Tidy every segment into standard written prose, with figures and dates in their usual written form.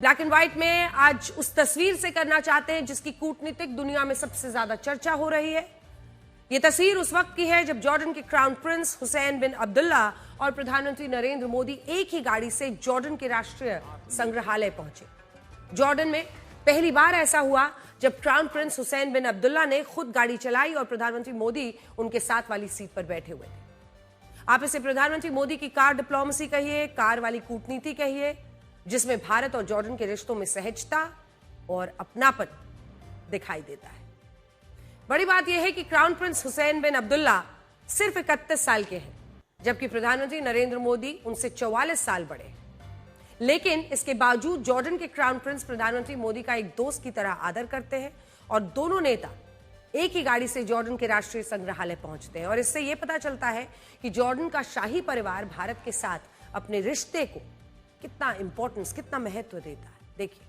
Black and white में आज उस तस्वीर से करना चाहते हैं जिसकी कूटनीतिक दुनिया में सबसे ज्यादा चर्चा हो रही है। यह तस्वीर उस वक्त की है जब जॉर्डन के क्राउन प्रिंस हुसैन बिन अब्दुल्ला और प्रधानमंत्री नरेंद्र मोदी एक ही गाड़ी से जॉर्डन के राष्ट्रीय संग्रहालय पहुंचे। जॉर्डन में पहली बार ऐसा हुआ जब क्राउन प्रिंस हुसैन बिन अब्दुल्ला ने खुद गाड़ी चलाई और प्रधानमंत्री मोदी उनके साथ वाली सीट पर बैठे हुए थे। आप इसे प्रधानमंत्री मोदी की कार डिप्लोमेसी कहिए, कार वाली कूटनीति कहिए, जिसमें भारत और जॉर्डन के रिश्तों में सहजता और अपनापन दिखाई देता है। बड़ी बात यह है कि क्राउन प्रिंस हुसैन बिन अब्दुल्ला सिर्फ 31 साल के हैं, जबकि प्रधानमंत्री नरेंद्र मोदी उनसे 44 साल बड़े हैं। लेकिन इसके बावजूद जॉर्डन के क्राउन प्रिंस प्रधानमंत्री मोदी का एक दोस्त की तरह आदर करते हैं और दोनों नेता एक ही गाड़ी से जॉर्डन के राष्ट्रीय संग्रहालय पहुंचते हैं। और इससे यह पता चलता है कि जॉर्डन का शाही परिवार भारत के साथ अपने रिश्ते को कितना इंपॉर्टेंस, कितना महत्व देता है। देखिए,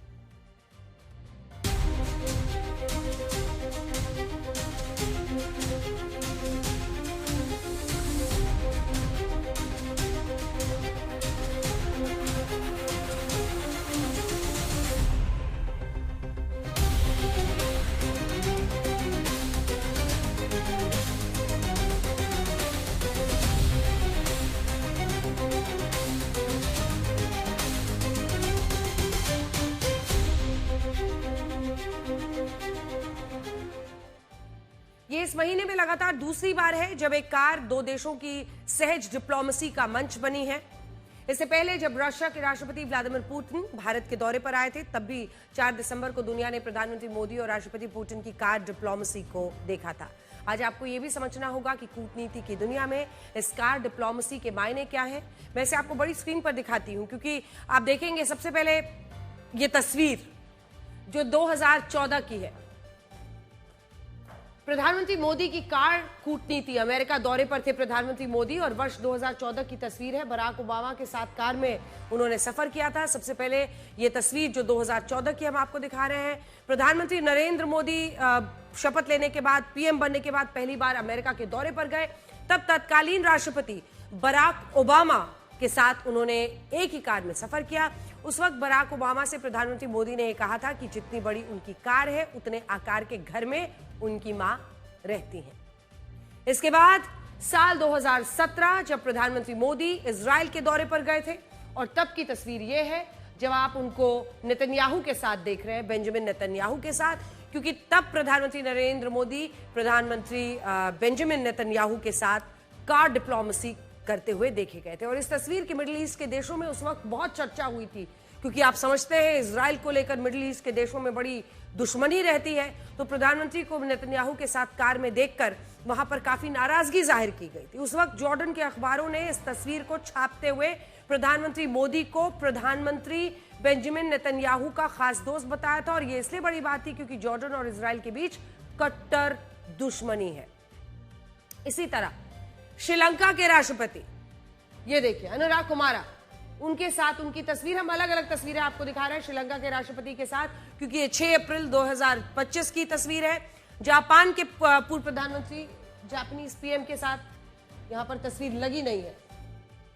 ये इस महीने में लगातार दूसरी बार है जब एक कार दो देशों की सहज डिप्लोमेसी का मंच बनी है। इससे पहले जब रशिया के राष्ट्रपति व्लादिमीर पुतिन भारत के दौरे पर आए थे, तब भी 4 दिसंबर को दुनिया ने प्रधानमंत्री मोदी और राष्ट्रपति पुतिन की कार डिप्लोमेसी को देखा था। आज आपको यह भी समझना होगा कि कूटनीति की दुनिया में इस कार डिप्लोमेसी के मायने क्या है। मैं इसे आपको बड़ी स्क्रीन पर दिखाती हूं, क्योंकि आप देखेंगे सबसे पहले ये तस्वीर जो 2014 की है, प्रधानमंत्री मोदी की कार कूटनीति। अमेरिका दौरे पर थे प्रधानमंत्री मोदी और वर्ष 2014 की तस्वीर है। बराक ओबामा के साथ कार में उन्होंने सफर किया था। सबसे पहले ये तस्वीर जो 2014 की हम आपको दिखा रहे हैं। प्रधानमंत्री नरेंद्र मोदी शपथ लेने के बाद, पीएम बनने के बाद पहली बार अमेरिका के दौरे पर गए। तब तत्कालीन राष्ट्रपति बराक ओबामा के साथ उन्होंने एक ही कार में सफर किया। उस वक्त बराक ओबामा से प्रधानमंत्री मोदी ने कहा था कि जितनी बड़ी उनकी कार है उतने आकार के घर में उनकी मां रहती हैं। इसके बाद साल 2017 जब प्रधानमंत्री मोदी इजराइल के दौरे पर गए थे, और तब की तस्वीर यह है जब आप उनको नेतन्याहू के साथ देख रहे हैं, बेंजामिन नेतन्याहू के साथ, क्योंकि तब प्रधानमंत्री नरेंद्र मोदी प्रधानमंत्री बेंजामिन नेतन्याहू के साथ कार डिप्लोमेसी करते हुए देखे गए थे। और इस तस्वीर की मिडिल ईस्ट के देशों में उस वक्त बहुत चर्चा हुई थी, क्योंकि आप समझते हैं इजराइल को लेकर मिडिल ईस्ट के देशों में बड़ी दुश्मनी रहती है। तो प्रधानमंत्री को नेतन्याहू के साथ कार में देखकर वहां पर काफी नाराजगी जाहिर की गई थी। उस वक्त जॉर्डन के अखबारों ने इस तस्वीर को छापते हुए प्रधानमंत्री मोदी को प्रधानमंत्री बेंजामिन नेतन्याहू का खास दोस्त बताया था। और यह इसलिए बड़ी बात थी क्योंकि जॉर्डन और इजराइल के बीच कट्टर दुश्मनी है। इसी तरह श्रीलंका के राष्ट्रपति, ये देखिए अनुराग कुमारा, उनके साथ उनकी तस्वीर, हम अलग अलग तस्वीरें आपको दिखा रहे हैं श्रीलंका के राष्ट्रपति के साथ, क्योंकि ये 6 अप्रैल 2025 की तस्वीर है। जापान के पूर्व प्रधानमंत्री, जापानीज पीएम के साथ यहां पर तस्वीर लगी नहीं है,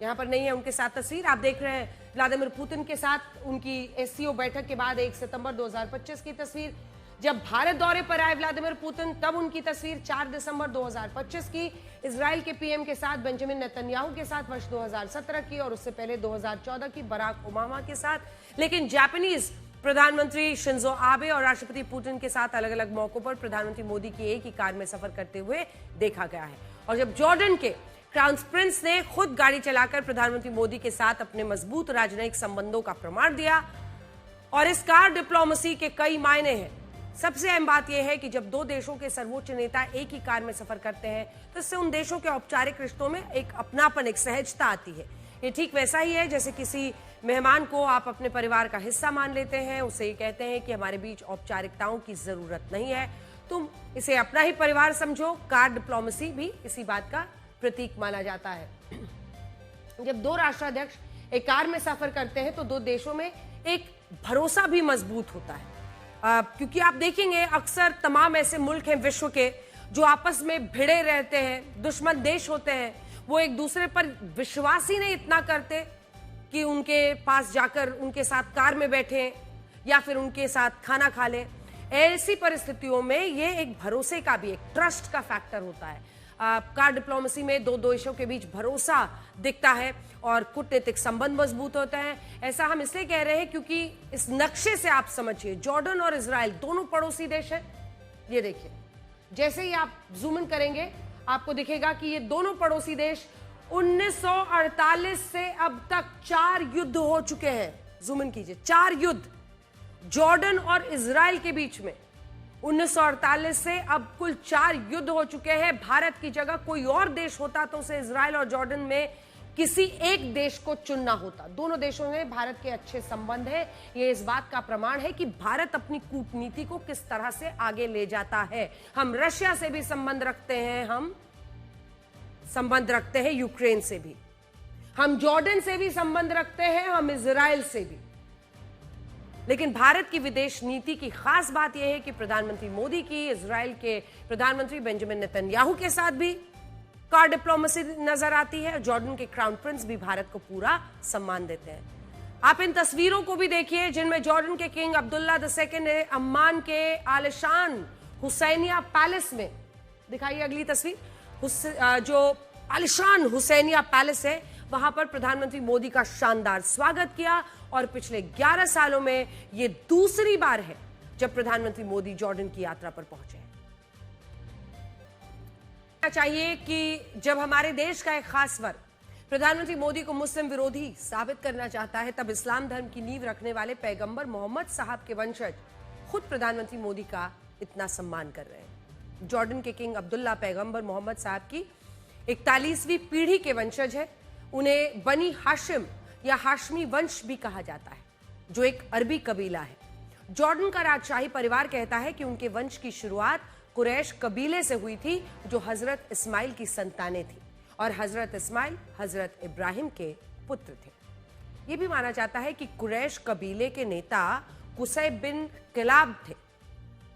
यहां पर नहीं है उनके साथ तस्वीर। आप देख रहे हैं व्लादिमीर पुतिन के साथ उनकी एससीओ बैठक के बाद 1 सितंबर 2025 की तस्वीर। जब भारत दौरे पर आए व्लादिमीर पुतिन, तब उनकी तस्वीर 4 दिसंबर 2025 की। इजराइल के पीएम के साथ बेंजामिन नेतन्याहू के साथ वर्ष 2017 की, और उससे पहले 2014 की बराक ओबामा के साथ। लेकिन जापानीज प्रधानमंत्री शिंजो आबे और राष्ट्रपति पुतिन के साथ अलग अलग मौकों पर प्रधानमंत्री मोदी की एक ही कार में सफर करते हुए देखा गया है। और जब जॉर्डन के क्राउन प्रिंस ने खुद गाड़ी चलाकर प्रधानमंत्री मोदी के साथ अपने मजबूत राजनयिक संबंधों का प्रमाण दिया। और इस कार डिप्लोमेसी के कई मायने हैं। सबसे अहम बात यह है कि जब दो देशों के सर्वोच्च नेता एक ही कार में सफर करते हैं, तो इससे उन देशों के औपचारिक रिश्तों में एक अपनापन, एक सहजता आती है। ये ठीक वैसा ही है जैसे किसी मेहमान को आप अपने परिवार का हिस्सा मान लेते हैं, उसे ये कहते हैं कि हमारे बीच औपचारिकताओं की जरूरत नहीं है, तुम इसे अपना ही परिवार समझो। कार डिप्लोमेसी भी इसी बात का प्रतीक माना जाता है। जब दो राष्ट्राध्यक्ष एक कार में सफर करते हैं तो दो देशों में एक भरोसा भी मजबूत होता है। क्योंकि आप देखेंगे अक्सर तमाम ऐसे मुल्क हैं विश्व के जो आपस में भिड़े रहते हैं, दुश्मन देश होते हैं, वो एक दूसरे पर विश्वास ही नहीं इतना करते कि उनके पास जाकर उनके साथ कार में बैठें, या फिर उनके साथ खाना खा लें। ऐसी परिस्थितियों में ये एक भरोसे का भी, एक ट्रस्ट का फैक्टर होता है। कार डिप्लोमेसी में दो देशों के बीच भरोसा दिखता है और कूटनीतिक संबंध मजबूत होते हैं। ऐसा हम इसलिए कह रहे हैं क्योंकि इस नक्शे से आप समझिए, जॉर्डन और इजराइल दोनों पड़ोसी देश हैं। ये देखिए, जैसे ही आप जूम इन करेंगे आपको दिखेगा कि ये दोनों पड़ोसी देश 1948 से अब तक 4 युद्ध हो चुके हैं। जूम इन कीजिए, 4 युद्ध जॉर्डन और इजराइल के बीच में 1948 से अब कुल 4 युद्ध हो चुके हैं। भारत की जगह कोई और देश होता तो उसे इजराइल और जॉर्डन में किसी एक देश को चुनना होता। दोनों देशों में भारत के अच्छे संबंध है। ये इस बात का प्रमाण है कि भारत अपनी कूटनीति को किस तरह से आगे ले जाता है। हम रशिया से भी संबंध रखते हैं, हम संबंध रखते हैं यूक्रेन से भी, हम जॉर्डन से भी संबंध रखते हैं, हम इजराइल से भी। लेकिन भारत की विदेश नीति की खास बात यह है कि प्रधानमंत्री मोदी की इजराइल के प्रधानमंत्री बेंजामिन नेतन्याहू के साथ भी कार डिप्लोमेसी नजर आती है। जॉर्डन के क्राउन प्रिंस भी भारत को पूरा सम्मान देते हैं। आप इन तस्वीरों को भी देखिए जिनमें जॉर्डन के किंग अब्दुल्ला II ने अम्मान के आलिशान हुसैनिया पैलेस में, दिखाइए अगली तस्वीर, जो आलिशान हुसैनिया पैलेस है वहां पर प्रधानमंत्री मोदी का शानदार स्वागत किया। और पिछले 11 सालों में यह दूसरी बार है जब प्रधानमंत्री मोदी जॉर्डन की यात्रा पर पहुंचे हैं। चाहिए कि जब हमारे देश का एक खास वर्ग प्रधानमंत्री मोदी को मुस्लिम विरोधी साबित करना चाहता है, तब इस्लाम धर्म की नींव रखने वाले पैगंबर मोहम्मद साहब के वंशज खुद प्रधानमंत्री मोदी का इतना सम्मान कर रहे हैं। जॉर्डन के किंग अब्दुल्ला पैगंबर मोहम्मद साहब की 41वीं पीढ़ी के वंशज है। उन्हें बनी हाशिम या हाशमी वंश भी कहा जाता है, जो एक अरबी कबीला है। जॉर्डन का राजशाही परिवार कहता है कि उनके वंश की शुरुआत कुरैश कबीले से हुई थी, जो हजरत इस्माइल की संतानें थी और हजरत इस्माइल हजरत इब्राहिम के पुत्र थे। यह भी माना जाता है कि कुरैश कबीले के नेता कुसै बिन किलाब थे,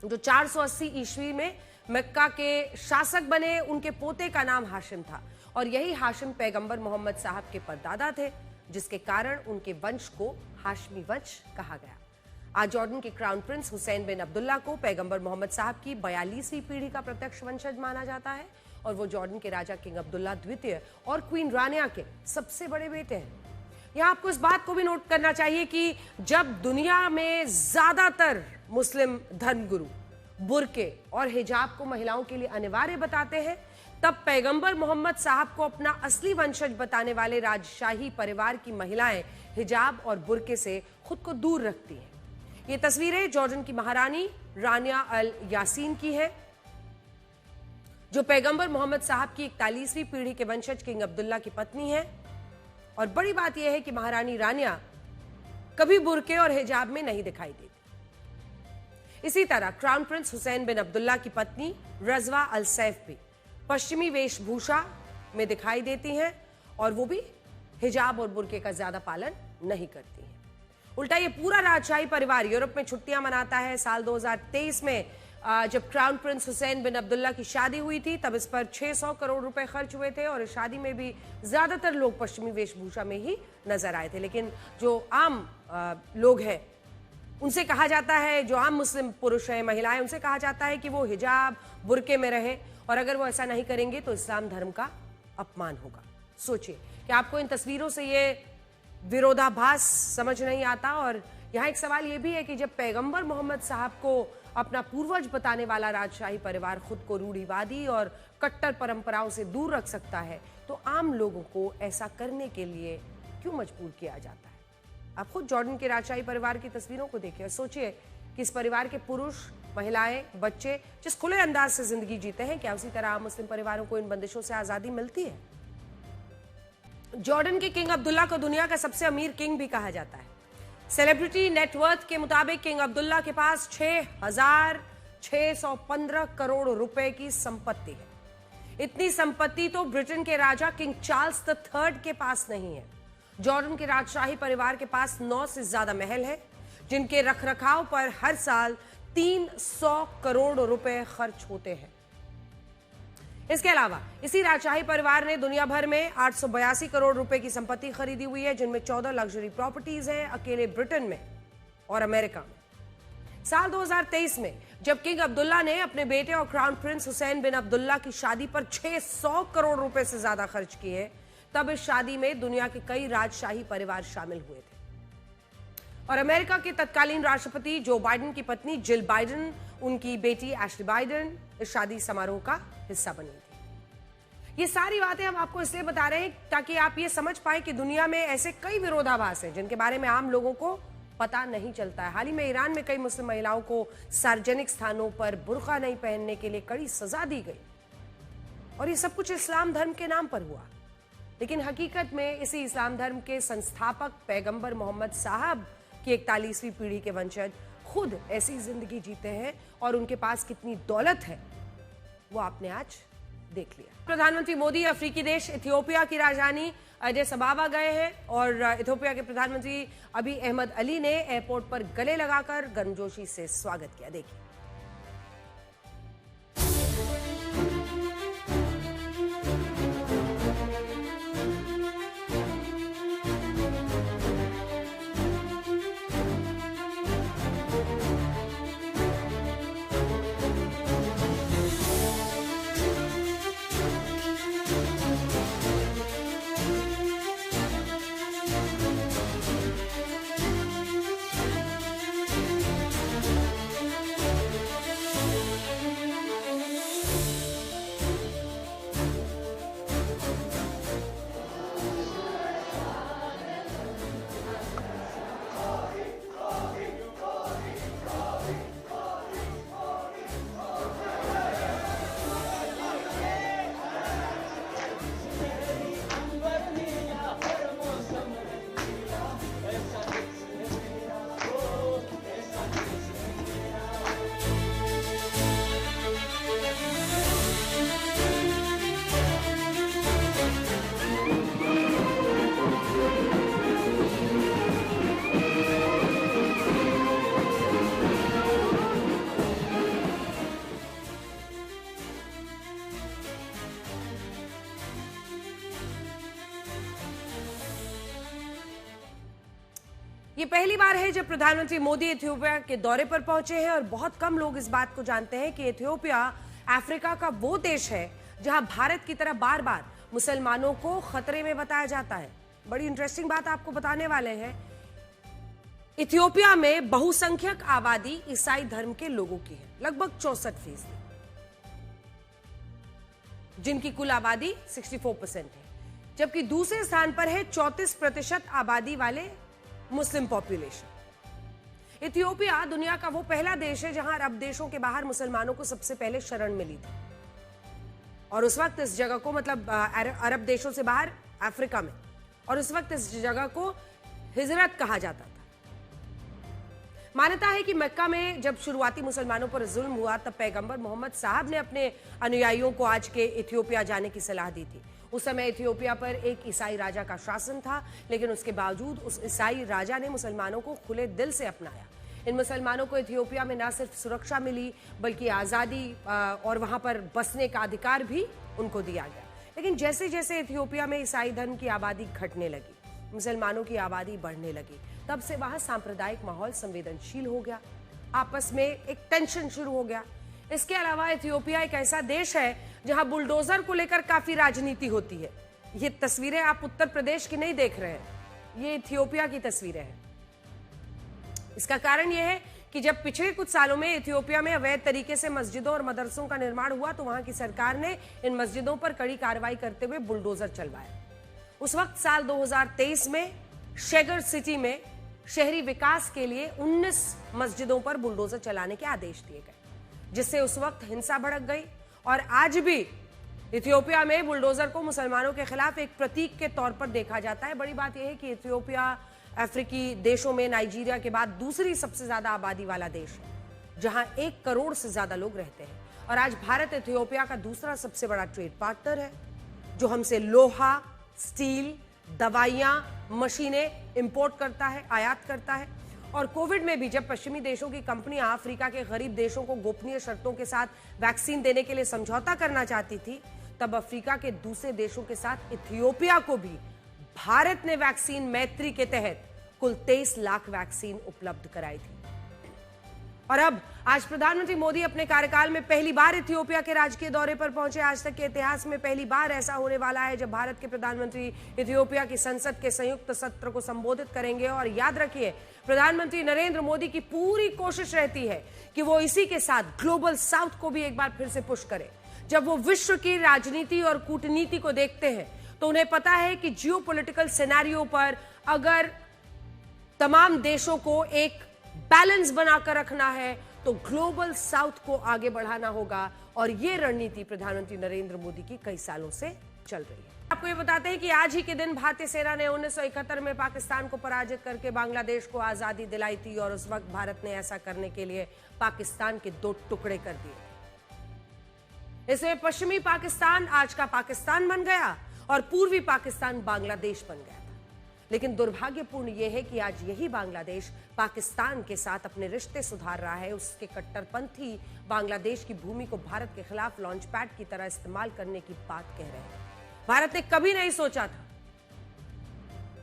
जो 480 ईस्वी में मक्का के शासक बने। उनके पोते का नाम हाशिम था और यही हाशिम पैगंबर मोहम्मद साहब के परदादा थे, जिसके कारण उनके वंश को हाशमी वंश कहा गया। आज जॉर्डन के क्राउन प्रिंस हुसैन बिन अब्दुल्ला को पैगंबर मोहम्मद साहब की 42वीं पीढ़ी का प्रत्यक्ष वंशज माना जाता है और वो जॉर्डन के राजा किंग अब्दुल्ला द्वितीय और क्वीन रानिया के सबसे बड़े बेटे हैं। यहां आपको इस बात को भी नोट करना चाहिए कि जब दुनिया में ज्यादातर मुस्लिम धर्मगुरु बुर्के और हिजाब को महिलाओं के लिए अनिवार्य बताते हैं, तब पैगंबर मोहम्मद साहब को अपना असली वंशज बताने वाले राजशाही परिवार की महिलाएं हिजाब और बुर्के से खुद को दूर रखती हैं। ये तस्वीरें जॉर्डन की महारानी रानिया अल यासीन की है, जो पैगंबर मोहम्मद साहब की 41वीं पीढ़ी के वंशज किंग अब्दुल्ला की पत्नी है। और बड़ी बात यह है कि महारानी रानिया कभी बुर्के और हिजाब में नहीं दिखाई देती। इसी तरह क्राउन प्रिंस हुसैन बिन अब्दुल्ला की पत्नी रजवा अल सैफ भी पश्चिमी वेशभूषा में दिखाई देती हैं और वो भी हिजाब और बुर्के का ज्यादा पालन नहीं करती हैं। उल्टा ये पूरा राजशाही परिवार यूरोप में छुट्टियां मनाता है। साल 2023 में जब क्राउन प्रिंस हुसैन बिन अब्दुल्ला की शादी हुई थी, तब इस पर 600 करोड़ रुपए खर्च हुए थे और इस शादी में भी ज्यादातर लोग पश्चिमी वेशभूषा में ही नजर आए थे। लेकिन जो आम लोग हैं उनसे कहा जाता है, जो आम मुस्लिम पुरुष हैं, महिलाएं, उनसे कहा जाता है कि वो हिजाब बुर्के में रहें और अगर वो ऐसा नहीं करेंगे तो इस्लाम धर्म का अपमान होगा। सोचिए कि आपको इन तस्वीरों से ये विरोधाभास समझ नहीं आता। और यहाँ एक सवाल ये भी है कि जब पैगंबर मोहम्मद साहब को अपना पूर्वज बताने वाला राजशाही परिवार खुद को रूढ़िवादी और कट्टर परंपराओं से दूर रख सकता है, तो आम लोगों को ऐसा करने के लिए क्यों मजबूर किया जाता है? आप खुद जॉर्डन के राजशाही परिवार की तस्वीरों को देखिए और सोचिए कि इस परिवार के पुरुष, महिलाएं, बच्चे जिस खुले अंदाज से जिंदगी जीते हैं, क्या उसी तरह आम मुस्लिम परिवारों को इन बंदिशों से आजादी मिलती है? जॉर्डन के किंग अब्दुल्ला को दुनिया का सबसे अमीर किंग भी कहा जाता है। सेलिब्रिटी नेटवर्थ के मुताबिक किंग अब्दुल्ला के पास 6,615 करोड़ रुपए की संपत्ति है। इतनी संपत्ति तो ब्रिटेन के राजा किंग चार्ल्स III के पास नहीं है। जॉर्डन के राजशाही परिवार के पास 9 से ज्यादा महल है, जिनके रखरखाव पर हर साल 300 करोड़ रुपए खर्च होते हैं। इसके अलावा इसी राजशाही परिवार ने दुनिया भर में 882 करोड़ रुपए की संपत्ति खरीदी हुई है, जिनमें 14 लग्जरी प्रॉपर्टीज हैं अकेले ब्रिटेन में और अमेरिका में। साल 2023 में जब किंग अब्दुल्ला ने अपने बेटे और क्राउन प्रिंस हुसैन बिन अब्दुल्ला की शादी पर 600 करोड़ रुपए से ज्यादा खर्च किए, तब इस शादी में दुनिया के कई राजशाही परिवार शामिल हुए थे और अमेरिका के तत्कालीन राष्ट्रपति जो बाइडेन की पत्नी जिल बाइडेन, उनकी बेटी एशली बाइडेन इस शादी समारोह का हिस्सा बनी थी। ये सारी बातें हम आपको इसलिए बता रहे हैं ताकि आप ये समझ पाए कि दुनिया में ऐसे कई विरोधाभास हैं जिनके बारे में आम लोगों को पता नहीं चलता है। हाल ही में ईरान में कई मुस्लिम महिलाओं को सार्वजनिक स्थानों पर बुर्का नहीं पहनने के लिए कड़ी सजा दी गई और ये सब कुछ इस्लाम धर्म के नाम पर हुआ। लेकिन हकीकत में इसी इस्लाम धर्म के संस्थापक पैगंबर मोहम्मद साहब की 41वीं पीढ़ी के वंशज खुद ऐसी जिंदगी जीते हैं और उनके पास कितनी दौलत है वो आपने आज देख लिया। प्रधानमंत्री मोदी अफ्रीकी देश इथियोपिया की राजधानी एडिस अबाबा गए हैं और इथियोपिया के प्रधानमंत्री अबी अहमद अली ने एयरपोर्ट पर गले लगाकर गर्मजोशी से स्वागत किया। देखिए। ये पहली बार है जब प्रधानमंत्री मोदी इथियोपिया के दौरे पर पहुंचे हैं और बहुत कम लोग इस बात को जानते हैं कि इथियोपिया अफ्रीका का वो देश है जहां भारत की तरह बार बार मुसलमानों को खतरे में बताया जाता है। बड़ी इंटरेस्टिंग बात आपको बताने वाले हैं। इथियोपिया में बहुसंख्यक आबादी ईसाई धर्म के लोगों की है, लगभग 64%, जिनकी कुल आबादी 64% है, जबकि दूसरे स्थान पर है 34% आबादी वाले मुस्लिम पॉपुलेशन। इथियोपिया दुनिया का वो पहला देश है जहां अरब देशों के बाहर मुसलमानों को सबसे पहले शरण मिली थी और उस वक्त इस जगह को मतलब अरब देशों से बाहर अफ्रीका में, और उस वक्त इस जगह को हिजरत कहा जाता था। मान्यता है कि मक्का में जब शुरुआती मुसलमानों पर जुल्म हुआ तब पैगंबर मोहम्मद साहब ने अपने अनुयायियों को आज के इथियोपिया जाने की सलाह दी थी। उस समय इथियोपिया पर एक ईसाई राजा का शासन था, लेकिन उसके बावजूद उस ईसाई राजा ने मुसलमानों को खुले दिल से अपनाया। इन मुसलमानों को इथियोपिया में न सिर्फ सुरक्षा मिली बल्कि आज़ादी और वहां पर बसने का अधिकार भी उनको दिया गया। लेकिन जैसे जैसे इथियोपिया में ईसाई धर्म की आबादी घटने लगी, मुसलमानों की आबादी बढ़ने लगी, तब से वहां सांप्रदायिक माहौल संवेदनशील हो गया, आपस में एक टेंशन शुरू हो गया। इसके अलावा इथियोपिया एक ऐसा देश है जहां बुलडोजर को लेकर काफी राजनीति होती है। ये तस्वीरें आप उत्तर प्रदेश की नहीं देख रहे हैं, ये इथियोपिया की तस्वीरें हैं। इसका कारण यह है कि जब पिछले कुछ सालों में इथियोपिया में अवैध तरीके से मस्जिदों और मदरसों का निर्माण हुआ तो वहां की सरकार ने इन मस्जिदों पर कड़ी कार्रवाई करते हुए बुलडोजर चलवाया। उस वक्त साल 2023 में शेगर सिटी में शहरी विकास के लिए 19 मस्जिदों पर बुलडोजर चलाने के आदेश दिए गए, जिससे उस वक्त हिंसा भड़क गई और आज भी इथियोपिया में बुलडोजर को मुसलमानों के खिलाफ एक प्रतीक के तौर पर देखा जाता है। बड़ी बात यह है कि इथियोपिया अफ्रीकी देशों में नाइजीरिया के बाद दूसरी सबसे ज्यादा आबादी वाला देश है, जहां 1 करोड़ से ज्यादा लोग रहते हैं और आज भारत इथियोपिया का दूसरा सबसे बड़ा ट्रेड पार्टनर है, जो हमसे लोहा, स्टील, दवाइयां, मशीनें इंपोर्ट करता है, आयात करता है। और कोविड में भी जब पश्चिमी देशों की कंपनियां अफ्रीका के गरीब देशों को गोपनीय शर्तों के साथ वैक्सीन देने के लिए समझौता करना चाहती थी, तब अफ्रीका के दूसरे देशों के साथ इथियोपिया को भी भारत ने वैक्सीन मैत्री के तहत कुल 23 लाख वैक्सीन उपलब्ध कराई थी। और अब आज प्रधानमंत्री मोदी अपने कार्यकाल में पहली बार इथियोपिया के राजकीय दौरे पर पहुंचे। आज तक के इतिहास में पहली बार ऐसा होने वाला है जब भारत के प्रधानमंत्री इथियोपिया की संसद के संयुक्त सत्र को संबोधित करेंगे। और याद रखिए, प्रधानमंत्री नरेंद्र मोदी की पूरी कोशिश रहती है कि वो इसी के साथ ग्लोबल साउथ को भी एक बार फिर से पुश करे। जब वो विश्व की राजनीति और कूटनीति को देखते हैं तो उन्हें पता है कि जियोपॉलिटिकल सिनेरियो पर अगर तमाम देशों को एक बैलेंस बनाकर रखना है तो ग्लोबल साउथ को आगे बढ़ाना होगा। और यह रणनीति प्रधानमंत्री नरेंद्र मोदी की कई सालों से चल रही है। आपको ये बताते हैं कि आज ही के दिन भारतीय सेना ने 1971 में पाकिस्तान को पराजित करके बांग्लादेश को आजादी दिलाई थी। और उस वक्त भारत ने ऐसा करने के लिए पाकिस्तान के 2 टुकड़े कर दिए। इसमें पश्चिमी पाकिस्तान आज का पाकिस्तान बन गया और पूर्वी पाकिस्तान बांग्लादेश बन गया था। लेकिन दुर्भाग्यपूर्ण यह है कि आज यही बांग्लादेश पाकिस्तान के साथ अपने रिश्ते सुधार रहा है। उसके कट्टरपंथी बांग्लादेश की भूमि को भारत के खिलाफ लॉन्च पैड की तरह इस्तेमाल करने की बात कह रहे हैं। भारत ने कभी नहीं सोचा था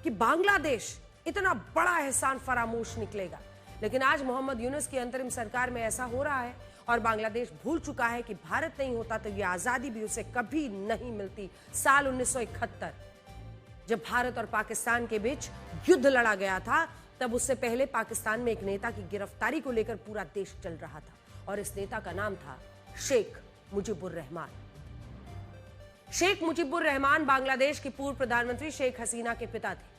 कि बांग्लादेश इतना बड़ा एहसान फरामोश निकलेगा। लेकिन आज मोहम्मद यूनुस की अंतरिम सरकार में ऐसा हो रहा है और बांग्लादेश भूल चुका है कि भारत नहीं होता तो यह आजादी भी उसे कभी नहीं मिलती। साल 1971 जब भारत और पाकिस्तान के बीच युद्ध लड़ा गया था, तब उससे पहले पाकिस्तान में एक नेता की गिरफ्तारी को लेकर पूरा देश चल रहा था और इस नेता का नाम था शेख मुजीबुर रहमान। शेख मुजीबुर रहमान बांग्लादेश की पूर्व प्रधानमंत्री शेख हसीना के पिता थे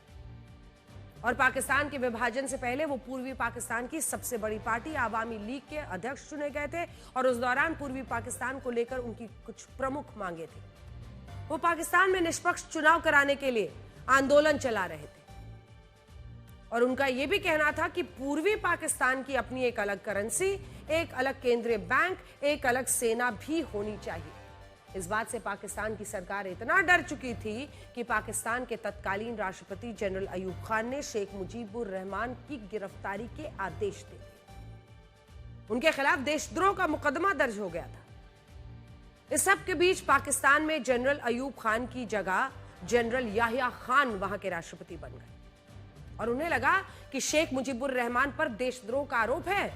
और पाकिस्तान के विभाजन से पहले वो पूर्वी पाकिस्तान की सबसे बड़ी पार्टी आवामी लीग के अध्यक्ष चुने गए थे। और उस दौरान पूर्वी पाकिस्तान को लेकर उनकी कुछ प्रमुख मांगे थी। वो पाकिस्तान में निष्पक्ष चुनाव कराने के लिए आंदोलन चला रहे थे और उनका यह भी कहना था कि पूर्वी पाकिस्तान की अपनी एक अलग करेंसी, एक अलग केंद्रीय बैंक, एक अलग सेना भी होनी चाहिए। इस बात से पाकिस्तान की सरकार इतना डर चुकी थी कि पाकिस्तान के तत्कालीन राष्ट्रपति जनरल अयूब खान ने शेख मुजीबुर रहमान की गिरफ्तारी के आदेश दे दिए। उनके खिलाफ देशद्रोह का मुकदमा दर्ज हो गया था। इस सब के बीच पाकिस्तान में जनरल अयूब खान की जगह जनरल याहिया खान वहां के राष्ट्रपति बन गए और उन्हें लगा कि शेख मुजीबुर रहमान पर देशद्रोह का आरोप है,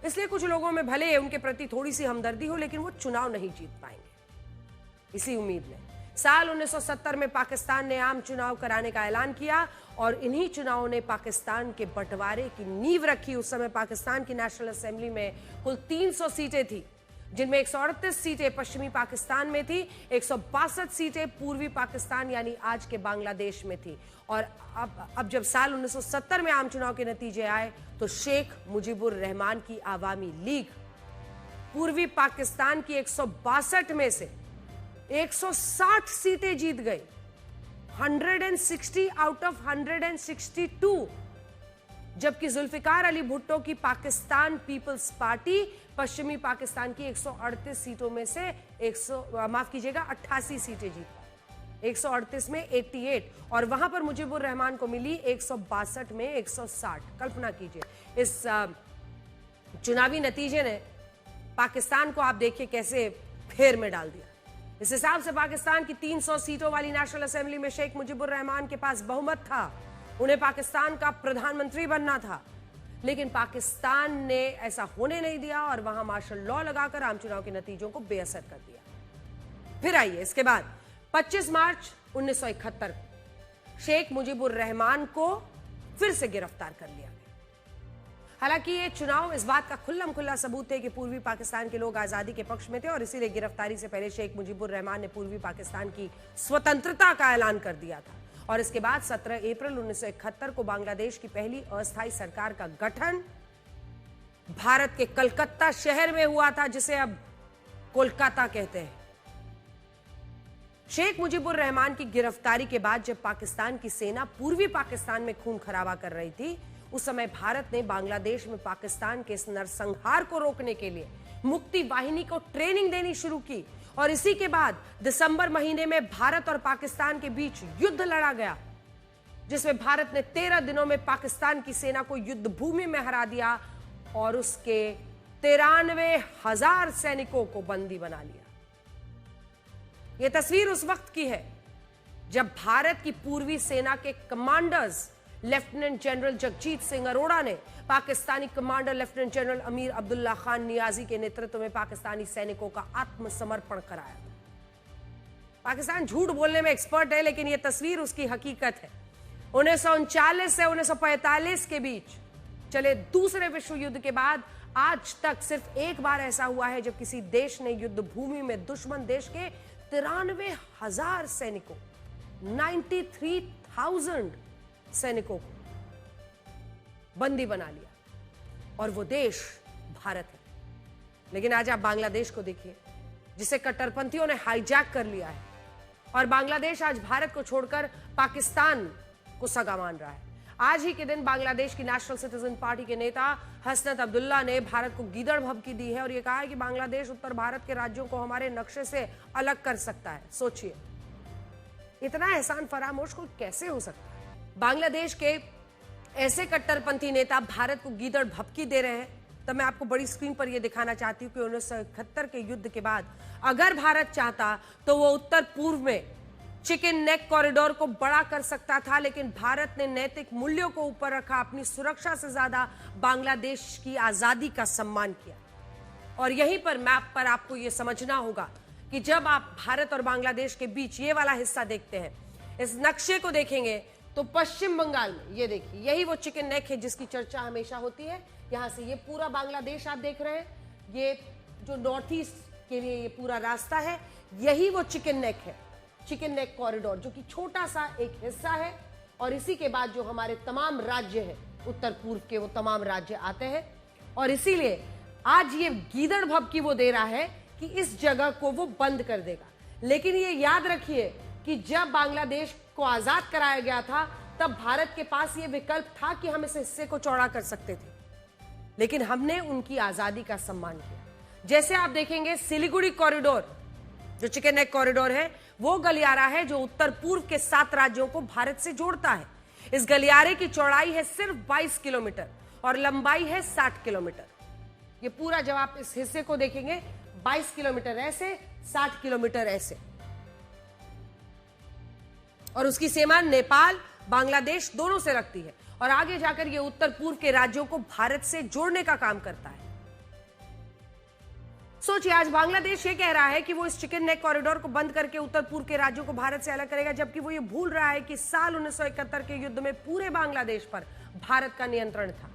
इसलिए कुछ लोगों में भले उनके प्रति थोड़ी सी हमदर्दी हो लेकिन वो चुनाव नहीं जीत पाएंगे। इसी उम्मीद में साल 1970 में पाकिस्तान ने आम चुनाव कराने का ऐलान किया और इन्हीं चुनावों ने पाकिस्तान के बंटवारे की नींव रखी। उस समय पाकिस्तान की नेशनल असेंबली में कुल 300 सीटें थी, जिनमें 138 सीटें पश्चिमी पाकिस्तान में थी, 162 सीटें पूर्वी पाकिस्तान यानी आज के बांग्लादेश में थी। और अब जब साल 1970 में आम चुनाव के नतीजे आए तो शेख मुजीबुर रहमान की आवामी लीग पूर्वी पाकिस्तान की 162 में से 160 सीटें जीत गई, 160 आउट ऑफ 162। जबकि जुल्फिकार अली भुट्टो की पाकिस्तान पीपल्स पार्टी पश्चिमी पाकिस्तान की 138 सीटों में से 88 सीटें जीत पाई। 138 में 88 और वहां पर मुजीबुर रहमान को मिली 162 में 160। कल्पना कीजिए, इस चुनावी नतीजे ने पाकिस्तान को आप देखिए कैसे फेर में डाल दिया। इस हिसाब से पाकिस्तान की 300 सीटों वाली नेशनल असेंबली में शेख मुजीबुर रहमान के पास बहुमत था, उन्हें पाकिस्तान का प्रधानमंत्री बनना था। लेकिन पाकिस्तान ने ऐसा होने नहीं दिया और वहां मार्शल लॉ लगाकर आम चुनाव के नतीजों को बेअसर कर दिया। फिर आइए इसके बाद 25 मार्च 1971 शेख मुजीबुर रहमान को फिर से गिरफ्तार कर लिया गया। हालांकि ये चुनाव इस बात का खुल्लम खुल्ला सबूत थे कि पूर्वी पाकिस्तान के लोग आजादी के पक्ष में थे और इसीलिए गिरफ्तारी से पहले शेख मुजीबुर रहमान ने पूर्वी पाकिस्तान की स्वतंत्रता का ऐलान कर दिया था। और इसके बाद 17 अप्रैल 1971 को बांग्लादेश की पहली अस्थायी सरकार का गठन भारत के कलकत्ता शहर में हुआ था, जिसे अब कोलकाता कहते हैं। शेख मुजीबुर रहमान की गिरफ्तारी के बाद जब पाकिस्तान की सेना पूर्वी पाकिस्तान में खून खराबा कर रही थी, उस समय भारत ने बांग्लादेश में पाकिस्तान के इस नरसंहार को रोकने के लिए मुक्ति वाहिनी को ट्रेनिंग देनी शुरू की। और इसी के बाद दिसंबर महीने में भारत और पाकिस्तान के बीच युद्ध लड़ा गया, जिसमें भारत ने 13 दिनों में पाकिस्तान की सेना को युद्ध भूमि में हरा दिया और उसके 93,000 सैनिकों को बंदी बना लिया। यह तस्वीर उस वक्त की है जब भारत की पूर्वी सेना के commanders lieutenant general Jagjit Singh Arora ने Pakistani commander lieutenant general Amir Abdullah Khan Niazi के नेतृत्व में पाकिस्तानी सैनिकों का आत्मसमर्पण कराया। पाकिस्तान झूठ बोलने में एक्सपर्ट है, लेकिन यह तस्वीर उसकी हकीकत है। 1939 से 1945 के बीच चले दूसरे विश्व युद्ध के बाद आज तक सिर्फ एक बार ऐसा हुआ है जब किसी देश ने युद्ध भूमि में दुश्मन देश के 93,000 सैनिकों 93,000 सैनिकों को बंदी बना लिया, और वो देश भारत है। लेकिन आज आप बांग्लादेश को देखिए, जिसे कट्टरपंथियों ने हाईजैक कर लिया है, और बांग्लादेश आज भारत को छोड़कर पाकिस्तान को सगा मान रहा है। आज ही के दिन बांग्लादेश की नेशनल सिटीजन पार्टी के नेता हसनत अब्दुल्ला ने भारत को गीदड़ भभकी दी है और यह कहा है कि बांग्लादेश उत्तर भारत के राज्यों को हमारे नक्शे से अलग कर सकता है। सोचिए, इतना एहसान फरामोश कोई कैसे हो सकता है? बांग्लादेश के ऐसे कट्टरपंथी नेता भारत को गीदड़ भभकी दे रहे हैं। तब मैं आपको बड़ी स्क्रीन पर यह दिखाना चाहती हूं कि 1971 के युद्ध के बाद अगर भारत चाहता तो वो उत्तर पूर्व में चिकन नेक कॉरिडोर को बड़ा कर सकता था, लेकिन भारत ने नैतिक मूल्यों को ऊपर रखा, अपनी सुरक्षा से ज्यादा बांग्लादेश की आजादी का सम्मान किया। और यहीं पर मैप पर आपको यह समझना होगा कि जब आप भारत और बांग्लादेश के बीच ये वाला हिस्सा देखते हैं, इस नक्शे को देखेंगे तो पश्चिम बंगाल में ये देखिए, यही वो चिकन नेक है जिसकी चर्चा हमेशा होती है। यहां से ये पूरा बांग्लादेश आप देख रहे हैं, ये जो नॉर्थ ईस्ट के लिए ये पूरा रास्ता है, यही वो चिकन नेक है, चिकन नेक कॉरिडोर, जो कि छोटा सा एक हिस्सा है। और इसी के बाद जो हमारे तमाम राज्य हैं उत्तर पूर्व के, वो तमाम राज्य आते हैं। और इसीलिए आज ये गीदड़ भभकी वो दे रहा है कि इस जगह को वो बंद कर देगा। लेकिन ये याद रखिए कि जब बांग्लादेश को आजाद कराया गया था, तब भारत के पास ये विकल्प था कि हम इस हिस्से को चौड़ा कर सकते थे, लेकिन हमने उनकी आजादी का सम्मान किया। जैसे आप देखेंगे, सिलीगुड़ी कॉरिडोर जो चिकन नेक कॉरिडोर है, वो गलियारा है जो उत्तर पूर्व के 7 राज्यों को भारत से जोड़ता है। इस गलियारे की चौड़ाई है सिर्फ 22 किलोमीटर और लंबाई है 60 किलोमीटर। ये पूरा जब आप इस हिस्से को देखेंगे, 22 किलोमीटर ऐसे, 60 किलोमीटर ऐसे, और उसकी सीमा नेपाल बांग्लादेश दोनों से लगती है। और आगे जाकर ये उत्तर पूर्व के राज्यों को भारत से जोड़ने का काम करता है। सोचिए, आज बांग्लादेश ये कह रहा है कि वो इस चिकन नेक कॉरिडोर को बंद करके उत्तर पूर्व के राज्यों को भारत से अलग करेगा, जबकि वो ये भूल रहा है कि साल 1971 के युद्ध में पूरे बांग्लादेश पर भारत का नियंत्रण था।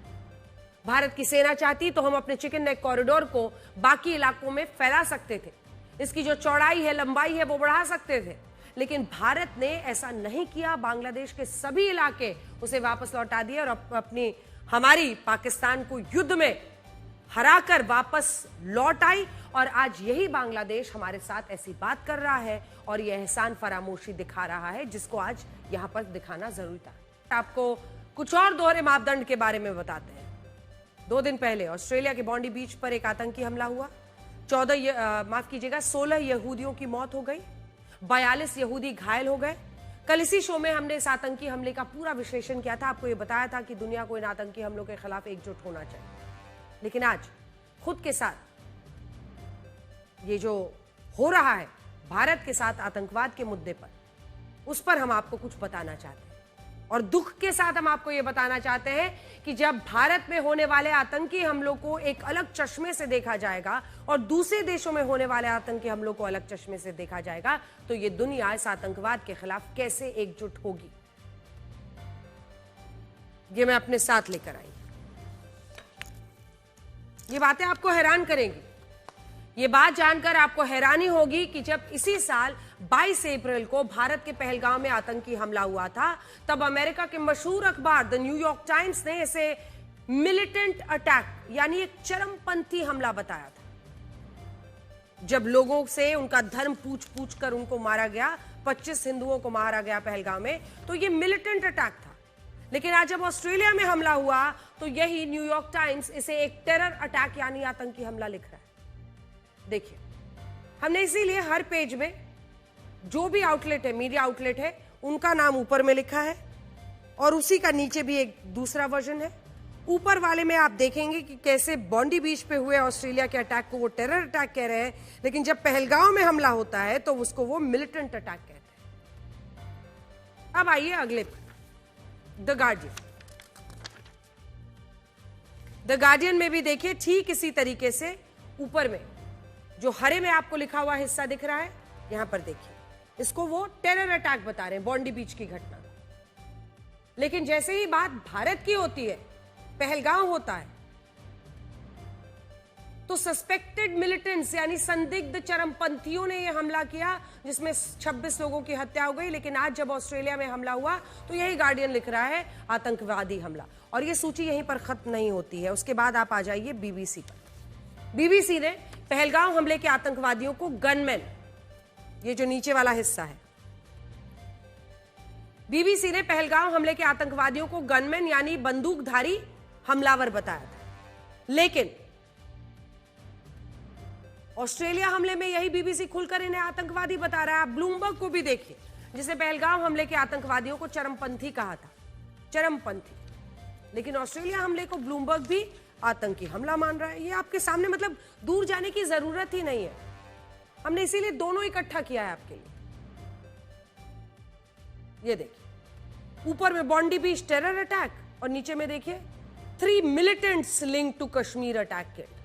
भारत की सेना चाहती तो हम अपने चिकन नेक कॉरिडोर को बाकी इलाकों में फैला सकते थे, इसकी जो चौड़ाई है, लंबाई है, वो बढ़ा सकते थे, लेकिन भारत ने ऐसा नहीं किया। बांग्लादेश के सभी इलाके उसे वापस लौटा दिए और अपनी हमारी पाकिस्तान को युद्ध में हराकर वापस लौट आई। और आज यही बांग्लादेश हमारे साथ ऐसी बात कर रहा है और यह एहसान फरामोशी दिखा रहा है, जिसको आज यहां पर दिखाना जरूरी था। आपको कुछ और दोहरे मापदंड के बारे में बताते हैं। 2 दिन पहले ऑस्ट्रेलिया के बॉन्डी बीच पर एक आतंकी हमला हुआ। 16 यहूदियों की मौत हो गई, 42 यहूदी घायल हो गए। कल इसी शो में हमने इस आतंकी हमले का पूरा विश्लेषण किया था, आपको यह बताया था कि दुनिया को इन आतंकी हमलों के खिलाफ एकजुट होना चाहिए। लेकिन आज खुद के साथ ये जो हो रहा है भारत के साथ आतंकवाद के मुद्दे पर, उस पर हम आपको कुछ बताना चाहते हैं। और दुख के साथ हम आपको ये बताना चाहते हैं कि जब भारत में होने वाले आतंकी हमलों को एक अलग चश्मे से देखा जाएगा और दूसरे देशों में होने वाले आतंकी हमलों को अलग चश्मे से देखा जाएगा, तो ये दुनिया इस आतंकवाद के खिलाफ कैसे एकजुट होगी, ये मैं अपने साथ लेकर आई। ये बातें आपको हैरान करेंगी। ये बात जानकर आपको हैरानी होगी कि जब इसी साल 22 अप्रैल को भारत के पहलगाम में आतंकी हमला हुआ था, तब अमेरिका के मशहूर अखबार द न्यूयॉर्क टाइम्स ने इसे मिलिटेंट अटैक, यानी एक चरमपंथी हमला बताया था। जब लोगों से उनका धर्म पूछ कर उनको मारा गया, 25 हिंदुओं को मारा गया पहलगाम में, तो ये मिलिटेंट अटैक था। लेकिन आज जब ऑस्ट्रेलिया में हमला हुआ, तो यही न्यूयॉर्क टाइम्स इसे एक टेरर अटैक यानी आतंकी हमला लिख रहा है। देखिए, हमने इसीलिए हर पेज में जो भी आउटलेट है, मीडिया आउटलेट है, उनका नाम ऊपर में लिखा है और उसी का नीचे भी एक दूसरा वर्जन है। ऊपर वाले में आप देखेंगे कि कैसे बॉन्डी बीच पे हुए ऑस्ट्रेलिया के अटैक को वो टेरर अटैक कह रहे हैं, लेकिन जब पहलगाम में हमला होता है तो उसको वो मिलिटेंट अटैक कहते हैं। अब आइए अगले पर। The guardian. द गार्डियन में भी देखिए ठीक इसी तरीके से ऊपर में जो हरे में आपको लिखा हुआ हिस्सा दिख रहा है, यहां पर देखिए, इसको वो टेरर अटैक बता रहे हैं, बॉन्डी बीच की घटना। लेकिन जैसे ही बात भारत की होती है, पहलगाम होता है, तो सस्पेक्टेड मिलिटेंट्स यानी संदिग्ध चरमपंथियों ने यह हमला किया, जिसमें 26 लोगों की हत्या हो गई। लेकिन आज जब ऑस्ट्रेलिया में हमला हुआ तो यही गार्डियन लिख रहा है आतंकवादी हमला। और यह सूची यहीं पर खत्म नहीं होती है, उसके बाद आप आ जाइए बीबीसी पर। बीबीसी ने पहलगाम हमले के आतंकवादियों को गनमैन, ये जो नीचे वाला हिस्सा है, बीबीसी ने पहलगाम हमले के आतंकवादियों को गनमैन यानी बंदूकधारी हमलावर बताया था। लेकिन ऑस्ट्रेलिया हमले में यही बीबीसी खुलकर इन्हें आतंकवादी बता रहा है। आप ब्लूमबर्ग को भी देखिए, जिसे पहलगाम हमले के आतंकवादियों को चरमपंथी कहा था, चरमपंथी। लेकिन ऑस्ट्रेलिया हमले को ब्लूमबर्ग भी आतंकी हमला मान रहा है। ये आपके सामने, मतलब दूर जाने की जरूरत ही नहीं है, हमने इसीलिए दोनों इकट्ठा किया है आपके लिए। ये देखिए, ऊपर में बॉन्डी बीच टेरर अटैक और नीचे में देखिए 3 militants link to Kashmir attack kit.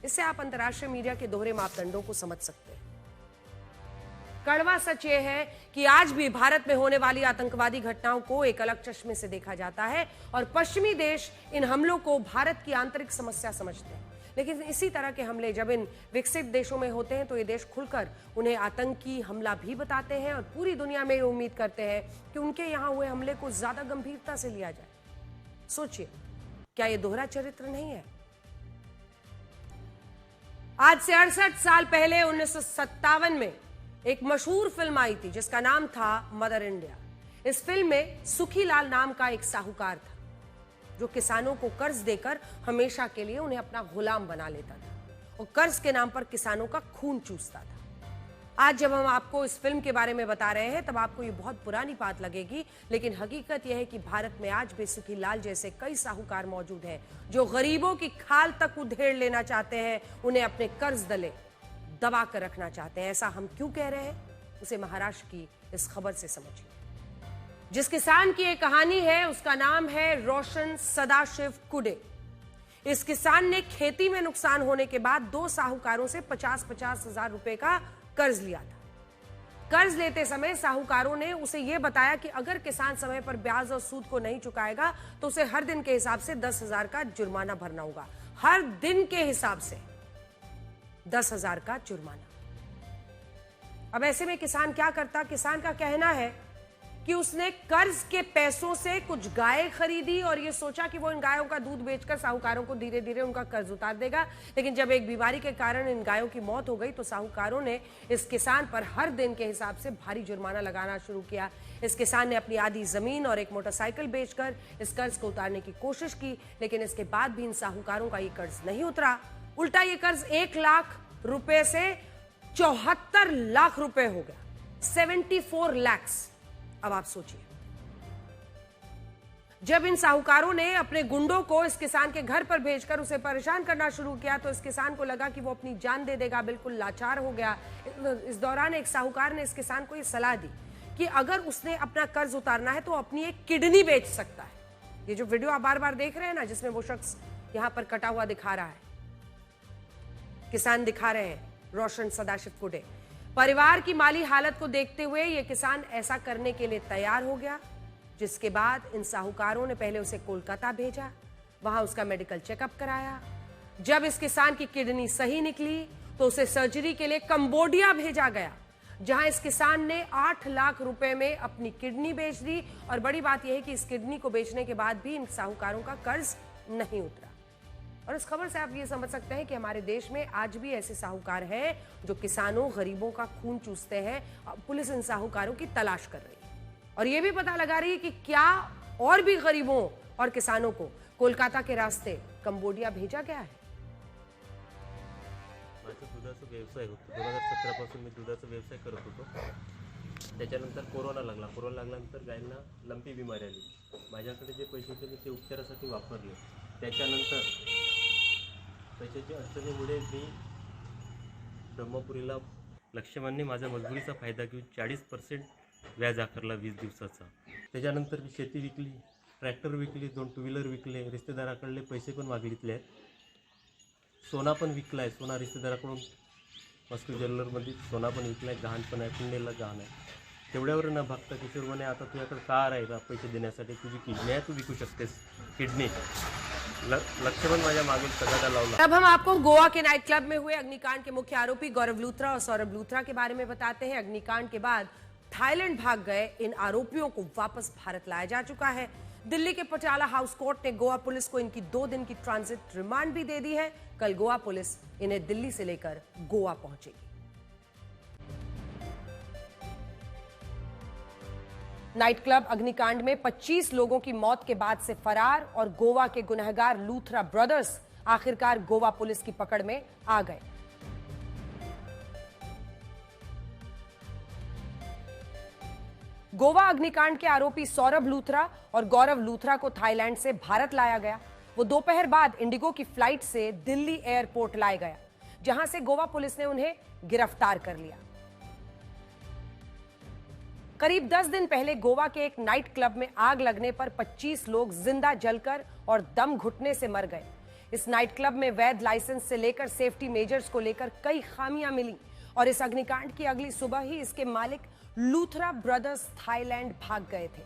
इससे आप अंतर्राष्ट्रीय मीडिया के दोहरे मापदंडों को समझ सकते हैं। कड़वा सच यह है कि आज भी भारत में होने वाली आतंकवादी घटनाओं को एक अलग चश्मे से देखा जाता है और पश्चिमी देश इन हमलों को भारत की आंतरिक समस्या समझते हैं। लेकिन इसी तरह के हमले जब इन विकसित देशों में होते हैं तो ये देश खुलकर उन्हें आतंकी हमला भी बताते हैं और पूरी दुनिया में ये उम्मीद करते हैं कि उनके यहां हुए हमले को ज्यादा गंभीरता से लिया जाए। सोचिए, क्या ये दोहरा चरित्र नहीं है? आज से 68 साल पहले 1957 में एक मशहूर फिल्म आई थी जिसका नाम था मदर इंडिया। इस फिल्म में सुखीलाल नाम का एक साहूकार था जो किसानों को कर्ज देकर हमेशा के लिए उन्हें अपना गुलाम बना लेता था और कर्ज के नाम पर किसानों का खून चूसता था। आज जब हम आपको इस फिल्म के बारे में बता रहे हैं तब आपको ये बहुत पुरानी बात लगेगी, लेकिन हकीकत यह है कि भारत में आज भी सुखीलाल जैसे कई साहूकार मौजूद हैं जो गरीबों की खाल तक उधेड़ लेना चाहते हैं, उन्हें अपने कर्ज दले दबा कर रखना चाहते हैं। ऐसा हम क्यों कह रहे हैं, उसे महाराष्ट्र की इस खबर से समझिए। जिस किसान की एक कहानी है उसका नाम है रोशन सदाशिव कुडे। इस किसान ने खेती में नुकसान होने के बाद 2 साहूकारों से 50-50 हजार रुपए का कर्ज लिया था। कर्ज लेते समय साहूकारों ने उसे यह बताया कि अगर किसान समय पर ब्याज और सूद को नहीं चुकाएगा तो उसे हर दिन के हिसाब से 10,000 का जुर्माना भरना होगा। हर दिन के हिसाब से 10,000 का जुर्माना। अब ऐसे में किसान क्या करता? किसान का कहना है कि उसने कर्ज के पैसों से कुछ गायें खरीदी और ये सोचा कि वो इन गायों का दूध बेचकर साहूकारों को धीरे धीरे उनका कर्ज उतार देगा। लेकिन जब एक बीमारी के कारण इन गायों की मौत हो गई तो साहूकारों ने इस किसान पर हर दिन के हिसाब से भारी जुर्माना लगाना शुरू किया। इस किसान ने अपनी आधी जमीन और एक मोटरसाइकिल बेचकर इस कर्ज को उतारने की कोशिश की, लेकिन इसके बाद भी इन साहूकारों का ये कर्ज नहीं उतरा। उल्टा ये कर्ज 1 लाख रुपए से 74 लाख रुपए हो गया, 74 lakhs। अब आप सोचिए, जब इन साहूकारों ने अपने गुंडों को इस किसान के घर पर भेजकर उसे परेशान करना शुरू किया तो इस किसान को लगा कि वो अपनी जान दे देगा, बिल्कुल लाचार हो गया। इस दौरान एक साहूकार ने इस किसान को ये सलाह दी कि अगर उसने अपना कर्ज उतारना है तो अपनी एक किडनी बेच सकता है। ये जो वीडियो आप बार बार देख रहे हैं ना, जिसमें वो शख्स यहां पर कटा हुआ दिखा रहा है, किसान दिखा रहे हैं रोशन सदाशिव कुडे। परिवार की माली हालत को देखते हुए यह किसान ऐसा करने के लिए तैयार हो गया, जिसके बाद इन साहूकारों ने पहले उसे कोलकाता भेजा, वहां उसका मेडिकल चेकअप कराया। जब इस किसान की किडनी सही निकली तो उसे सर्जरी के लिए कंबोडिया भेजा गया, जहां इस किसान ने 8 लाख रुपए में अपनी किडनी बेच दी। और बड़ी बात यह है कि इस किडनी को बेचने के बाद भी इन साहूकारों का कर्ज नहीं उतरा। और इस खबर से आप ये समझ सकते हैं कि हमारे देश में आज भी ऐसे साहूकार हैं जो किसानों, गरीबों का खून चूसते हैं। पुलिस इन साहूकारों की तलाश कर रही है और ये भी पता लगा रही है कि क्या और भी गरीबों और किसानों को कोलकाता के रास्ते कंबोडिया भेजा गया है। दुधाचा व्यवसाय होतो, 2017 पासून मी दुधाचा व्यवसाय करत होतो। त्याच्यानंतर कोरोना लागल्यानंतर गायींना लंपी बिमारी आली। माझ्याकडे जे पैसे होते मी ते उपचारासाठी वापरले। त्याच्यानंतर पैशाची अडचणीमुळे मी ब्रह्मपुरीला लक्ष्मणने माझ्या मजबुरीचा फायदा घेऊन 40% व्याज आकारला 20 दिवसाचा. त्याच्यानंतर मी शेती विकली, ट्रॅक्टर विकली, 2 टू व्हीलर विकले, रिश्तेदाराकडले पैसे पण मागितले आहेत. सोना पण विकला आहे, सोना रिश्तेदाराकडून मस्को ज्वेलरमध्ये सोना पण विकला आहे, गहाण पण आहे, पुण्याला गहाण आहे. तेवढ्यावर न भागता किशोर म्हणे आता तुझ्याकडे कार आहे का पैसे देण्यासाठी, तुझी किडनी आहे, तू विकू शकतेस किडनी. लक्ष्य पण माझ्या मागे सगळ्याला लावला. अब हम आपको गोवा के नाइट क्लब में हुए अग्निकांड के मुख्य आरोपी गौरव लूथरा और सौरभ लूथरा के बारे में बताते हैं। अग्निकांड के बाद थाईलैंड भाग गए इन आरोपियों को वापस भारत लाया जा चुका है। दिल्ली के पटियाला हाउस कोर्ट ने गोवा पुलिस को इनकी 2 दिन की ट्रांजिट रिमांड भी दे दी है। कल गोवा पुलिस इन्हें दिल्ली से लेकर गोवा पहुंचेगी। नाइट क्लब अग्निकांड में 25 लोगों की मौत के बाद से फरार और गोवा के गुनहगार लूथरा ब्रदर्स आखिरकार गोवा पुलिस की पकड़ में आ गए। गोवा अग्निकांड के आरोपी सौरभ लूथरा और गौरव लूथरा को थाईलैंड से भारत लाया गया। वो दोपहर बाद इंडिगो की फ्लाइट से दिल्ली एयरपोर्ट लाया गया, जहां से गोवा पुलिस ने उन्हें गिरफ्तार कर लिया। करीब 10 दिन पहले गोवा के एक नाइट क्लब में आग लगने पर 25 लोग जिंदा जलकर और दम घुटने से मर गए। इस नाइट क्लब में वैध लाइसेंस से लेकर सेफ्टी मेजर्स को लेकर कई खामियां मिली और इस अग्निकांड की अगली सुबह ही इसके मालिक लूथरा ब्रदर्स थाईलैंड भाग गए थे।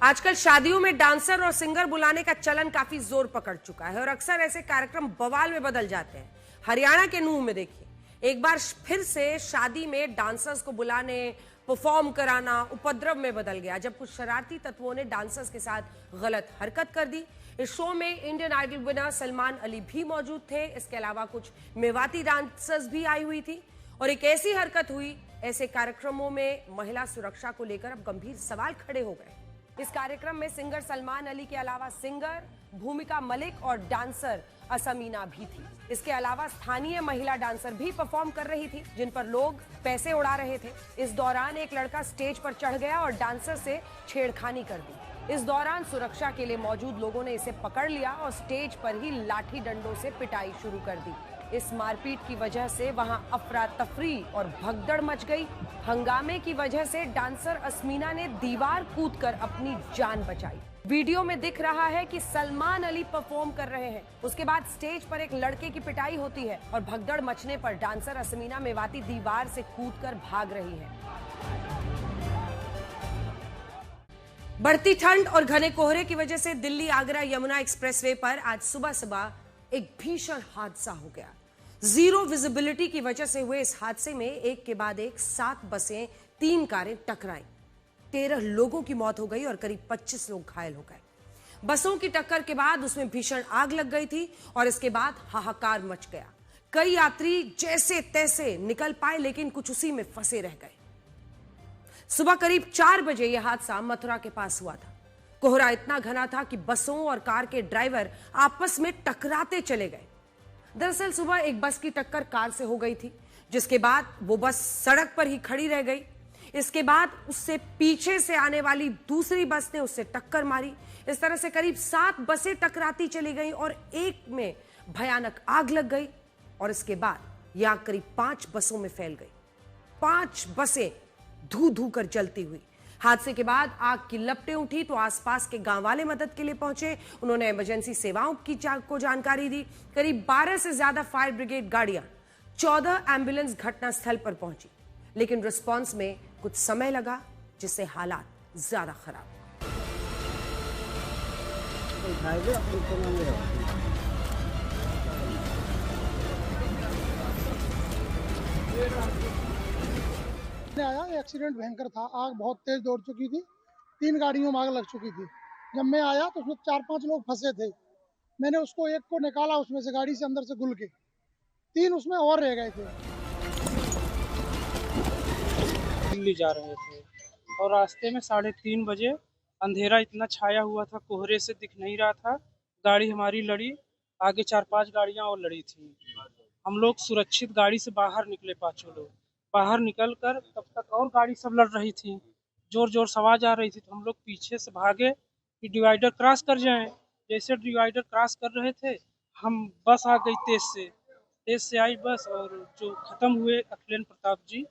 आजकल शादियों में डांसर और सिंगर बुलाने का चलन काफी जोर पकड़ चुका है और अक्सर ऐसे कार्यक्रम बवाल में बदल जाते हैं। हरियाणा के नूह में देखिए, एक बार फिर से शादी में डांसर्स को बुलाने, परफॉर्म कराना उपद्रव में बदल गया जब कुछ शरारती तत्वों ने डांसर्स के साथ गलत हरकत कर दी। इस शो में Indian Idol winner Salman Ali भी मौजूद थे। इसके अलावा कुछ मेवाती डांसर्स भी आई हुई थी और एक ऐसी हरकत हुई, ऐसे कार्यक्रमों में महिला सुरक्षा को लेकर अब गंभीर सवाल खड़े हो गए। इस कार्यक्रम में सिंगर सलमान अली के अलावा सिंगर भूमिका मलिक और डांसर असमीना भी थी। इसके अलावा स्थानीय महिला डांसर भी परफॉर्म कर रही थी, जिन पर लोग पैसे उड़ा रहे थे। इस दौरान एक लड़का स्टेज पर चढ़ गया और डांसर से छेड़खानी कर दी। इस दौरान सुरक्षा के लिए मौजूद लोगों ने इसे पकड़ लिया और स्टेज पर ही लाठी डंडों से पिटाई शुरू कर दी। इस मारपीट की वजह से वहां अफरा तफरी और भगदड़ मच गई। हंगामे की वजह से डांसर असमीना ने दीवार कूदकर अपनी जान बचाई। वीडियो में दिख रहा है कि सलमान अली परफॉर्म कर रहे हैं, उसके बाद स्टेज पर एक लड़के की पिटाई होती है और भगदड़ मचने पर डांसर असमीना मेवाती दीवार से कूदकर भाग रही है। बढ़ती ठंड और घने कोहरे की वजह से दिल्ली आगरा यमुना एक्सप्रेसवे पर आज सुबह सुबह एक भीषण हादसा हो गया। जीरो विजिबिलिटी की वजह से हुए इस हादसे में एक के बाद एक 7 बसें, 3 कारें टकराईं। 13 लोगों की मौत हो गई और करीब 25 लोग घायल हो गए। बसों की टक्कर के बाद उसमें भीषण आग लग गई थी और इसके बाद हाहाकार मच गया। कई यात्री जैसे तैसे निकल पाए, लेकिन कुछ उसी में फंसे रह गए। सुबह करीब 4 बजे यह हादसा मथुरा के पास हुआ था। कोहरा इतना घना था कि बसों और कार के ड्राइवर आपस में टकराते चले गए। दरअसल सुबह एक बस की टक्कर कार से हो गई थी, जिसके बाद वो बस सड़क पर ही खड़ी रह गई। इसके बाद उससे पीछे से आने वाली दूसरी बस ने उससे टक्कर मारी। इस तरह से करीब 7 बसें टकराती चली गईं और एक में भयानक आग लग गई और इसके बाद यह आग करीब 5 बसों में फैल गई। 5 बसें धू धू कर जलती हुई। हादसे के बाद आग की लपटें उठी तो आसपास के गांव वाले मदद के लिए पहुंचे। उन्होंने इमरजेंसी सेवाओं को जानकारी दी। करीब 12 से ज्यादा फायर ब्रिगेड गाड़ियां, 14 एम्बुलेंस घटनास्थल पर पहुंची, लेकिन रिस्पांस में कुछ समय लगा, जिससे हालात ज्यादा खराब। आया एक्सीडेंट भयंकर था। आग बहुत तेज दौड़ चुकी थी, 3 गाड़ियों में आग लग चुकी थी। जब मैं आया तो उसमें 4-5 लोग फंसे थे। मैंने उसको एक को निकाला उसमें से, गाड़ी से अंदर से घुल के। 3 उसमें और रह गए थे। दिल्ली जा रहे थे और रास्ते में 3:30 बजे अंधेरा इतना छाया हुआ था, कोहरे से दिख नहीं रहा था। गाड़ी हमारी लड़ी, आगे 4-5 गाड़ियां और लड़ी थी। हम लोग सुरक्षित गाड़ी से बाहर निकले, 5 लोग बाहर निकलकर तब तक और गाड़ी सब लड़ रही थी, जोर जोर से आवाज आ रही थी। तो हम लोग पीछे से भागे कि डिवाइडर क्रॉस कर जाएं। जैसे डिवाइडर क्रॉस कर रहे थे, हम बस आ गई तेज से आई बस, और जो खत्म हुए अखिलेंद्र प्रताप जी,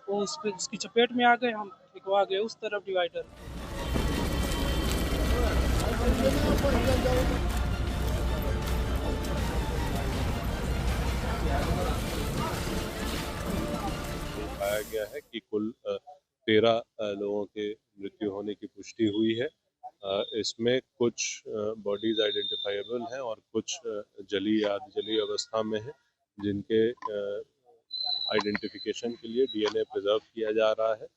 वो उसकी चपेट में आ गए, हम फेंकवा गए उस तरफ डिवाइडर। पाया गया है कि कुल 13 लोगों के मृत्यु होने की पुष्टि हुई है। इसमें कुछ बॉडीज आइडेंटिफाइबल हैं और कुछ जली अवस्था में हैं, जिनके आइडेंटिफिकेशन के लिए डीएनए प्रिजर्व किया जा रहा है।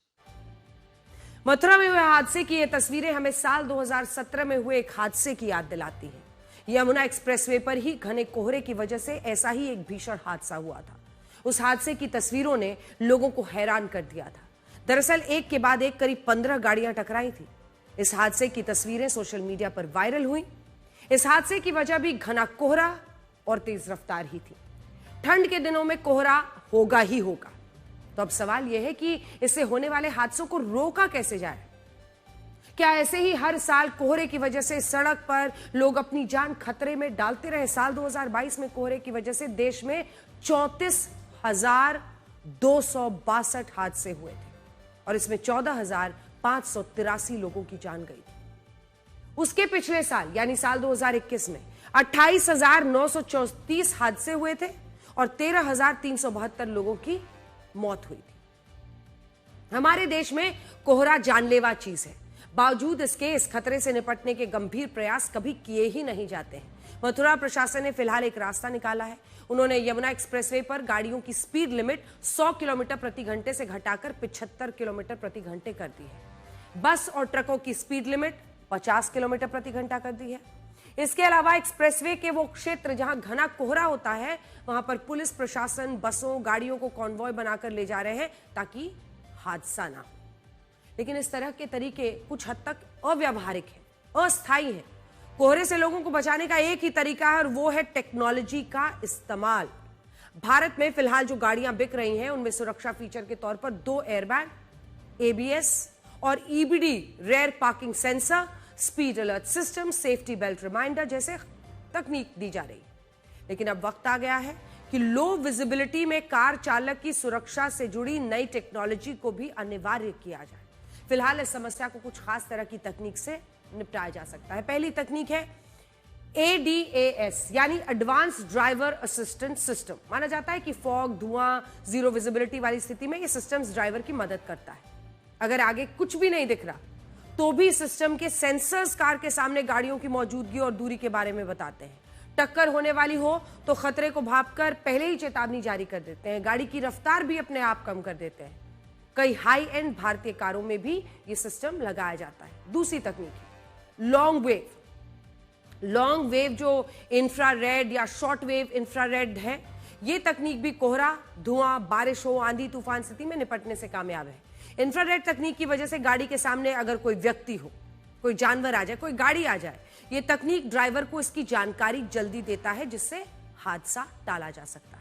मथुरा में हुए हादसे की ये तस्वीरें हमें साल 2017 में हुए एक हादसे की याद दिलाती हैं। यमुना एक्सप्रेसवे पर ही घने कोहरे की वजह से ऐसा ही एक भीषण हादसा हुआ था। उस हादसे की तस्वीरों ने लोगों को हैरान कर दिया था। दरअसल एक के बाद एक करीब 15 गाड़ियां टकराई थी। इस हादसे की तस्वीरें सोशल मीडिया पर वायरल हुई। इस हादसे की वजह भी घना कोहरा और तेज रफ्तार ही थी। ठंड के दिनों में कोहरा होगा ही होगा, तो अब सवाल यह है कि इससे होने वाले हादसों को रोका कैसे जाए। क्या ऐसे ही हर साल कोहरे की वजह से सड़क पर लोग अपनी जान खतरे में डालते रहे? साल 2022 में कोहरे की वजह से देश में 34,262 हादसे हुए थे और इसमें 14,583 लोगों की जान गई थी। उसके पिछले साल यानी साल 2021 में 28,934 हादसे हुए थे और 13,372 लोगों की मौत हुई थी। हमारे देश में कोहरा जानलेवा चीज है, बावजूद इसके इस खतरे से निपटने के गंभीर प्रयास कभी किए ही नहीं जाते हैं। मथुरा प्रशासन ने फिलहाल एक रास्ता निकाला है। उन्होंने यमुना एक्सप्रेसवे पर गाड़ियों की स्पीड लिमिट 100 किलोमीटर प्रति घंटे से घटाकर 75 किलोमीटर प्रति घंटे कर दी है। बस और ट्रकों की स्पीड लिमिट 50 किलोमीटर प्रति घंटा कर दी है। इसके अलावा एक्सप्रेसवे के वो क्षेत्र जहां घना कोहरा होता है, वहां पर पुलिस प्रशासन बसों गाड़ियों को कॉन्वॉय बनाकर ले जा रहे हैं ताकि हादसा ना हो। लेकिन इस तरह के तरीके कुछ हद तक अव्यावहारिक है, अस्थायी है। कोहरे से लोगों को बचाने का एक ही तरीका है और वो है टेक्नोलॉजी का इस्तेमाल। भारत में फिलहाल जो गाड़ियां बिक रही हैं उनमें सुरक्षा फीचर के तौर पर 2 एयरबैग, एबीएस और EBD rear parking sensor, speed alert system, safety belt reminder जैसे तकनीक दी जा रही। लेकिन अब वक्त आ गया है कि लो विजिबिलिटी में कार चालक की सुरक्षा से जुड़ी नई टेक्नोलॉजी को भी अनिवार्य किया जाए। फिलहाल इस समस्या को कुछ खास तरह की तकनीक से निपटाया जा सकता है। पहली तकनीक है ADAS यानी एडवांस ड्राइवर असिस्टेंट सिस्टम। माना जाता है कि फॉग, धुआं, जीरो विजिबिलिटी वाली स्थिति में यह सिस्टम ड्राइवर की मदद करता है। अगर आगे कुछ भी नहीं दिख रहा तो भी सिस्टम के सेंसर्स कार के सामने गाड़ियों की मौजूदगी और दूरी के बारे में बताते हैं। टक्कर होने वाली हो तो खतरे को भांपकर पहले ही चेतावनी जारी कर देते हैं। गाड़ी की रफ्तार भी अपने आप कम कर देते हैं। कई हाई एंड भारतीय कारों में भी यह सिस्टम लगाया जाता है। दूसरी तकनीक है लॉन्ग वेव। लॉन्ग वेव जो इंफ्रारेड या शॉर्ट वेव इंफ्रारेड है, यह तकनीक भी कोहरा, धुआं, बारिश हो, आंधी तूफान स्थिति में निपटने से कामयाब है। इंफ्रारेड तकनीक की वजह से गाड़ी के सामने अगर कोई व्यक्ति हो, कोई जानवर आ जाए, कोई गाड़ी आ जाए, यह तकनीक ड्राइवर को इसकी जानकारी जल्दी देता है, जिससे हादसा टाला जा सकता है।